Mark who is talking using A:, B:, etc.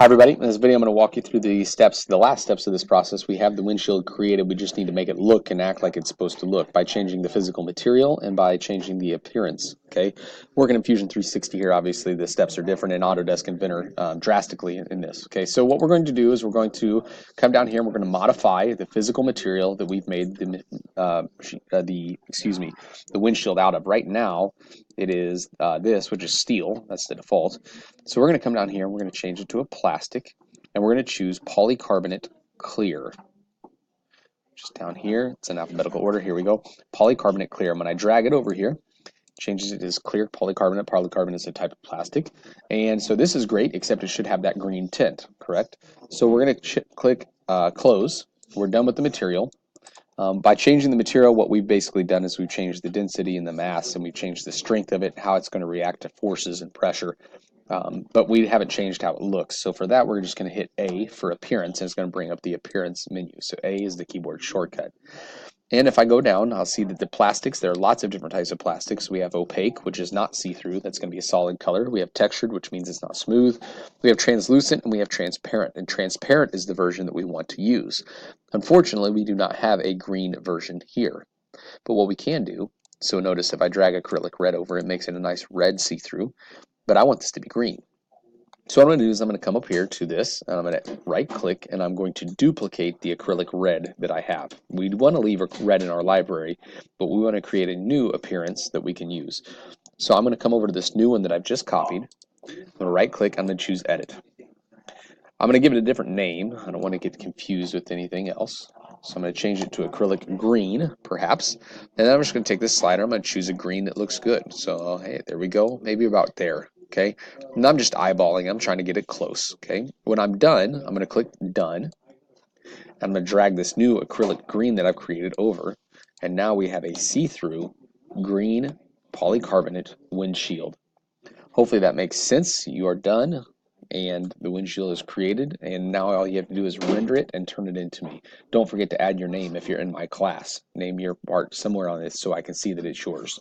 A: Hi everybody, in this video I'm going to walk you through the last steps of this process. We have the windshield created, we just need to make it look and act like it's supposed to look by changing the physical material and by changing the appearance, okay? Working in Fusion360 here, obviously the steps are different in Autodesk Inventor drastically in this, okay? So what we're going to do is we're going to come down here and we're going to modify the physical material that we've made the windshield out of. Right now it is this, which is steel, that's the default. So we're going to come down here and we're going to change it to a plastic, and we're going to choose polycarbonate clear. Just down here, it's in alphabetical order. Here we go. Polycarbonate clear. And when I drag it over here, changes it as clear polycarbonate. Polycarbonate is a type of plastic. And so this is great, except it should have that green tint, correct? So we're going to click close. We're done with the material. By changing the material, what we've basically done is we've changed the density and the mass, and we've changed the strength of it, how it's going to react to forces and pressure. But we haven't changed how it looks. So for that, we're just going to hit A for appearance, and it's going to bring up the appearance menu. So A is the keyboard shortcut. And if I go down, I'll see that the plastics, there are lots of different types of plastics. We have opaque, which is not see-through. That's going to be a solid color. We have textured, which means it's not smooth. We have translucent, and we have transparent. And transparent is the version that we want to use. Unfortunately, we do not have a green version here. But what we can do, so notice if I drag acrylic red over, it makes it a nice red see-through. But I want this to be green. So what I'm going to do is I'm going to come up here to this, and I'm going to right click, and I'm going to duplicate the acrylic red that I have. We want to leave red in our library, but we want to create a new appearance that we can use. So I'm going to come over to this new one that I've just copied. I'm going to right click, I'm going to choose edit. I'm going to give it a different name. I don't want to get confused with anything else. So I'm going to change it to acrylic green, perhaps. And then I'm just going to take this slider. I'm going to choose a green that looks good. So, hey, there we go. Maybe about there. Okay. And I'm just eyeballing. I'm trying to get it close. Okay. When I'm done, I'm going to click done. I'm going to drag this new acrylic green that I've created over. And now we have a see-through green polycarbonate windshield. Hopefully that makes sense. You are done, and the windshield is created, and now all you have to do is render it and turn it into me. Don't forget to add your name if you're in my class. Name your part somewhere on this so I can see that it's yours.